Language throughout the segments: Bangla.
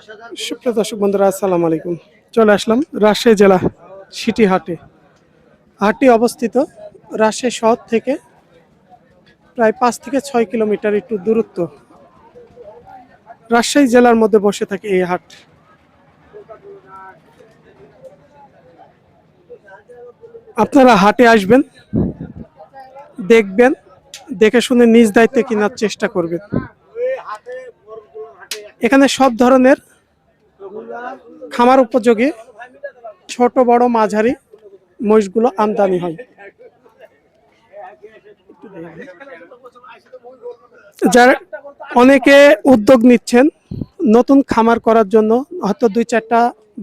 সুপ্রিয় দর্শক বন্ধুরা, আসসালামু আলাইকুম। চলে আসলাম রাজশাহী জেলা সিটি হাটে। হাটটি অবস্থিত রাজশাহী শহর থেকে প্রায় 5 থেকে 6 কিলোমিটার একটু দূরত্ব। রাজশাহী জেলার মধ্যে বসে থাকে এই হাট। আপনারা হাটে আসবেন, দেখবেন, দেখে শুনে নিজ দায়িত্বে কেনার চেষ্টা করবেন। এখানে সব ধরনের খামার উপযোগী ছোট বড় মাঝারি মহিষগুলো আমদানি হয়। যারা অনেকে উদ্যোগ নিচ্ছেন নতুন খামার করার জন্য, হয়তো 2-4টা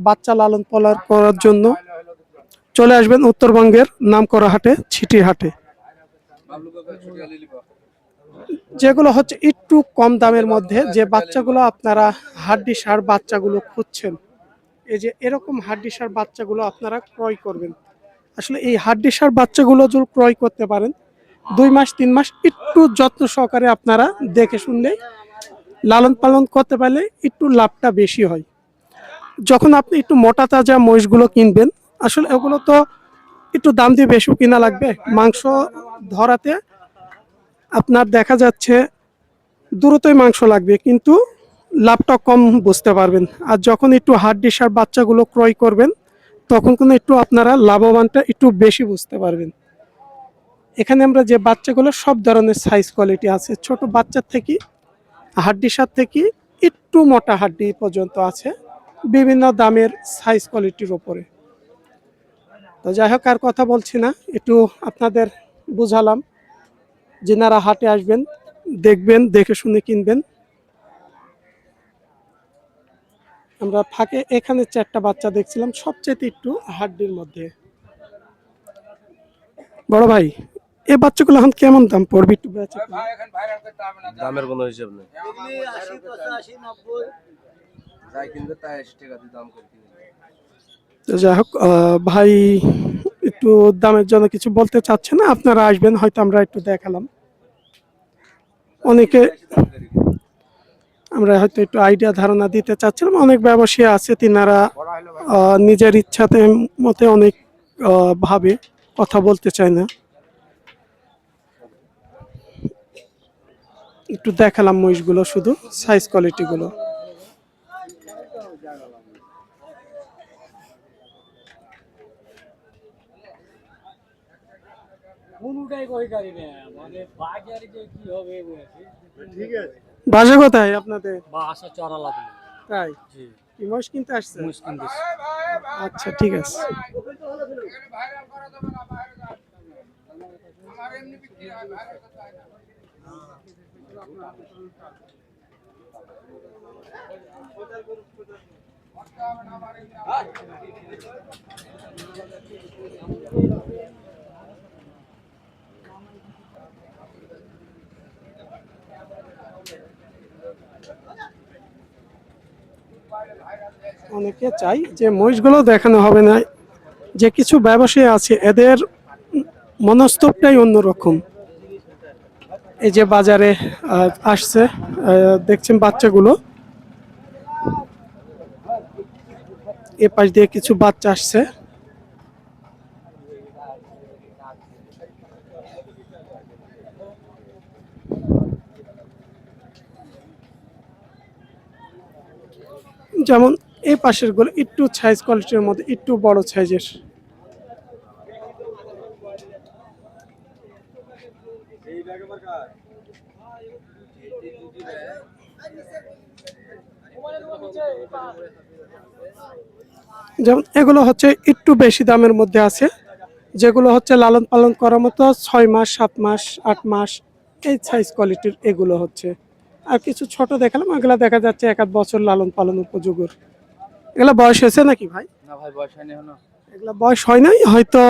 বাচ্চা লালন পালন করার জন্য, চলে আসবেন উত্তরবঙ্গের নামকরা হাটে, ছিটি হাটে। যেগুলো হচ্ছে একটু কম দামের মধ্যে, যে বাচ্চাগুলো আপনারা হাড্ডি সার বাচ্চাগুলো খুঁজছেন, এই যে এরকম হাড্ডি সার বাচ্চাগুলো আপনারা ক্রয় করবেন। আসলে এই হাড্ডি সার বাচ্চাগুলো যদি ক্রয় করতে পারেন, 2 মাস 3 মাস একটু যত্ন সহকারে আপনারা দেখে শুনলে লালন পালন করতে পারলে একটু লাভটা বেশি হয়। যখন আপনি একটু মোটা তাজা মহিষগুলো কিনবেন, আসলে ওগুলো তো একটু দাম দিয়ে বেশি কিনা লাগবে। মাংস ধরাতে আপনার দেখা যাচ্ছে দ্রুতই মাংস লাগবে, কিন্তু লাভটা কম বুঝতে পারবেন। আর যখন একটু হাড্ডি সার বাচ্চাগুলো ক্রয় করবেন, তখন কিন্তু একটু আপনারা লাভবানটা একটু বেশি বুঝতে পারবেন। এখানে আমরা যে বাচ্চাগুলো সব ধরনের সাইজ কোয়ালিটি আছে, ছোট বাচ্চার থেকে হাড্ডি সার থেকে একটু মোটা হাড্ডি পর্যন্ত আছে, বিভিন্ন দামের সাইজ কোয়ালিটির ওপরে। তো যাই হোক, আর কথা বলছি না, একটু আপনাদের বুঝালাম। যেনারা হাটে আসবেন, দেখবেন, দেখে শুনে কিনবেন। আমরা ফাঁকে এখানে 4টা বাচ্চা দেখছিলাম, সবচেয়ে একটু হাড্ডির মধ্যে। বড় ভাই, এই বাচ্চাগুলো এখন কেমন দাম পড়বে একটু বেচে? দামের কোনো হিসাব নেই, যাই কিনবে তাই 80 টাকা দিয়ে দাম করে কিনবে। তো যাই হোক, ভাই একটু দামের জন্য কিছু বলতে চাচ্ছে না, আপনারা আসবেন, হয়তো আমরা একটু দেখালাম। অনেকে আমরা হয়তো একটু আইডিয়া ধারণা দিতে চাচ্ছিলাম। অনেক ব্যবসায়ী আছে, তিনারা নিজের ইচ্ছাতে মতে অনেক ভাবে কথা বলতে চায় না। একটু দেখালাম মহিষগুলো, শুধু সাইজ কোয়ালিটি গুলো। বাসা কোথায় আপনাদের? বাসা চড়ালা দিল। তাই? জি, কি মহিষ কিনতে আসছে? মুশকিল দিস। আচ্ছা, ঠিক আছে। অনেকে চাই যে মহিষগুলো দেখানো হবে না, যে কিছু ব্যবসায়ী আছে এদের মনস্তবটাই অন্যরকম। এই যে বাজারে আসছে, দেখছেন বাচ্চাগুলো, এ পাশ দিয়ে কিছু বাচ্চা আসছে। যেমন এই পাশের গুলো একটু সাইজ কোয়ালিটির মধ্যে একটু বড় সাইজের। যেমন এগুলো হচ্ছে একটু বেশি দামের মধ্যে আছে, যেগুলো হচ্ছে লালন পালন করার মতো 6 মাস 7 মাস 8 মাস এই সাইজ কোয়ালিটির এগুলো হচ্ছে। আর কিছু ছোট দেখালাম, এগুলো দেখা যাচ্ছে 1-1 বছর লালন পালন উপযোগী। এগুলো বয়স হয়েছে নাকি ভাই? না ভাই, বয়স হয়নি এখনো। এগুলো বয়স হয় নাই, হয়তো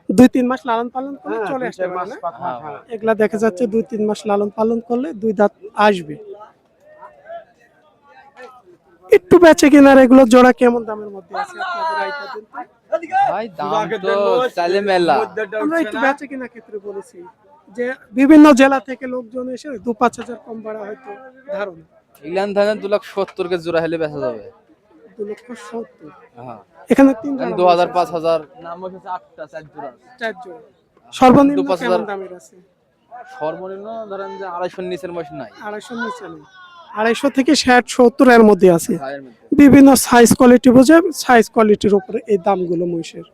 2-3 মাস লালন পালন করলে চলে আসতে পারে না? এগুলা দেখা যাচ্ছে 2-3 মাস লালন পালন করলে 2 দাঁত আসবে। একটু বেচে কিনার এগুলো জোড়া কেমন দামের মধ্যে আছে আপনাদের আইডিয়া দিন তো? ভাই দাম তো চাইলে মেলা। আমরা একটু বেচে কিনা ক্ষেত্রে বলেছি যে বিভিন্ন জেলা থেকে লোকজন এসে 2-5 হাজার কম ভাড়া হয়তো ধারণা। ইংল্যান্ড ধানের 2,70,000 কে জোড়া হলে বেচা যাবে। 2,70,000। হ্যাঁ এখানে তিন জোড়া 2,000 5,000 নাম হচ্ছে 8টা 4 জোড়া। 4 জোড়া। সর্বনিম্ন 5,000 কেমন দামের আছে? সর্বনিম্ন ধরেন যে 250 নিচের মধ্যে নাই। 250 নিচে নেই। 250 থেকে 60-70 এর মধ্যে আছে। হায়ের মধ্যে। বিভিন্ন সাইজ কোয়ালিটি বুঝে সাইজ কোয়ালিটির উপরে এই দামগুলো মহিষের।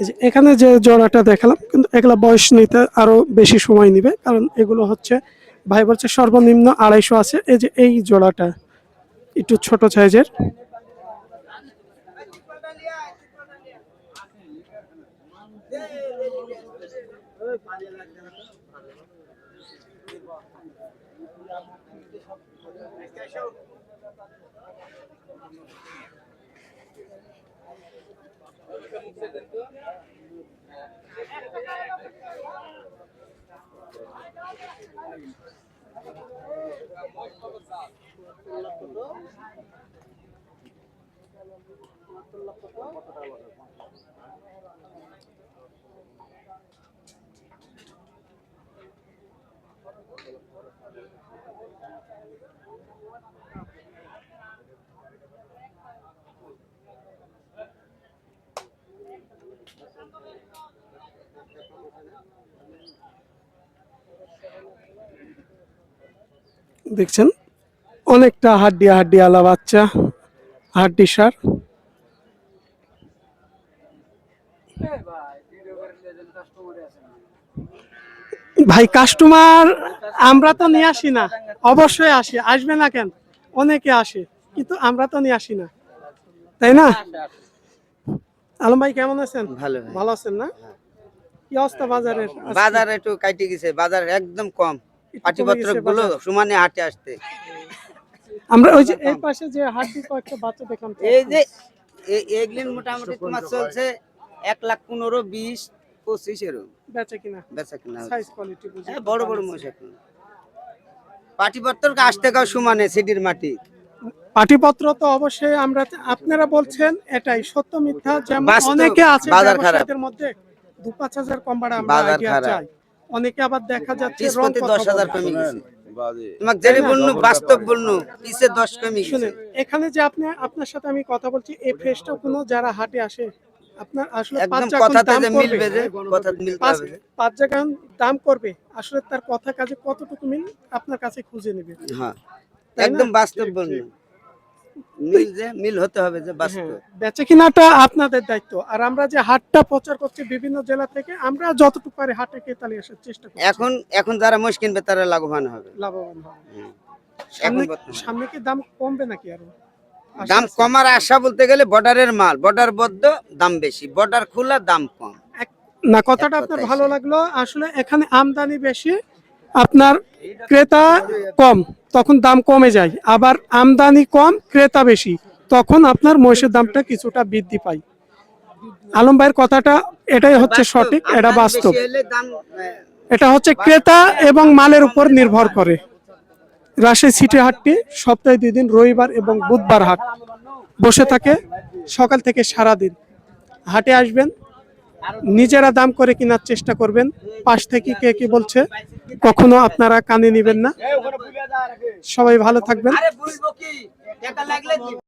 এই যে এখানে যে জোড়াটা দেখালাম কিন্তু এগুলা বয়স নিতে আরো বেশি সময় নেবে, কারণ এগুলো হচ্ছে ভাই বলছে সর্বনিম্ন 250 আছে। এই যে এই জোড়াটা একটু ছোট সাইজের। দেখছেন অনেকটা হাড্ডি আলা বাচ্চা, হাড্ডি সার। ভাই কাস্টমার আমরা তো নিয়ে আসি না, অবশ্যই আসি, আসবে না কেন? অনেকে আসে কিন্তু আমরা তো নিয়ে আসি না, তাই না? আলম ভাই কেমন আছেন? ভালো ভাই। ভালো আছেন না? কি অবস্থা বাজারের? আজকে বাজার একটু কাইটে গেছে, বাজার একদম কম। একটু কমে পাটিপত্র গেছে গুলো বাজার। সমানে হাটে আসতে। আমরা ওই যে এই পাশে যে হাড্ডি কয়েকটা বাচ্চা দেখলাম তো। এই যে এগুলিন মোটামুটি তোমার চলছে 1,15,000, 20, 25 এরকম বেচে কিনা বেচা কিনা হচ্ছে। সাইজ কোয়ালিটি বুঝে বড় বড় মোষ এখন পাটিপত্র আসতে গাও সমানে সিডির মাটি। পাটিপত্র তো অবশ্যই আমরা, আপনারা বলছেন এটাই সত্য মিথ্যা, যেমন বাস্তব, অনেকে আছে বাজার খারাপ। ব্যবসায়ীদের মধ্যে 2-5 হাজার কম ভাড়া আমরা বাজার আইডিয়া খারাপ। চাই, অনেকে আবার দেখা যাচ্ছে 30 রং প্রতি কথা 10,000 বলে। কমে গেছে। তোমাকে যেটা বলনু বাস্তব বলনু, পিছে 10 কমে গেছে। শুনেন এখানে যে আপনার সাথে আমি কথা বলছি, এই ফ্রেশটা কোনো যারা হাটে আসে আপনার আসলে একদম 5 জায়গায় কথাতে দাম যে করবে, মিলবে, যে কথা মিলতে হবে। 5 জায়গায় দাম করবে, আসলে তার কথা কাজে কতটুকু মিল আপনার কাছে খুঁজে নেবে। হ্যাঁ, তাই না? একদম বাস্তব বলনু, মিল হতে হবে যে বাস্তব। বেচে কিনাটা আপনাদের দায়িত্ব, আর আমরা যে হাটটা প্রচার করছি বিভিন্ন জেলা থেকে, আমরা যতটুকু পারি হাটে ক্রেতালি আসার চেষ্টা করি, এখন যারা মোষ কিনবে তারা লাভবান হবে। লাভবান হবে। হুম। সামনে এখন বর্তমানে সামনে কি দাম কমবে নাকি আরো? আশা দাম আছে? কমার আশা বলতে গেলে বর্ডারের মাল, বর্ডার বদ্ধ দাম বেশি, বর্ডার খোলা দাম কম। না, কথাটা এক আপনার কথায় ভালো সে। লাগলো। আসলে এখানে আমদানি বেশি, আপনার ক্রেতা কম, তখন দাম কমে যায়। আবার আমদানি কম, ক্রেতা বেশি, তখন আপনার মহিষের দামটা কিছুটা বৃদ্ধি পায়। আলম ভাইয়ের কথাটা এটাই হচ্ছে বাস্তব, সঠিক, এটা আমদানি বাস্তব। বেশি হলে দাম এটা হচ্ছে ক্রেতা এবং মালের উপর নির্ভর করে। রাজশাহী সিটি হাটটি সপ্তাহে 2 দিন, রবিবার এবং বুধবার হাট বসে থাকে সকাল থেকে সারা দিন। হাটে আসবেন, নিজেরা দাম করে কেনার চেষ্টা করবেন। পাশ থেকে কে কি বলছে কখনো আপনারা কানে নেবেন না। সবাই ভালো থাকবেন। আরে বলবো কি টাকা লাগলে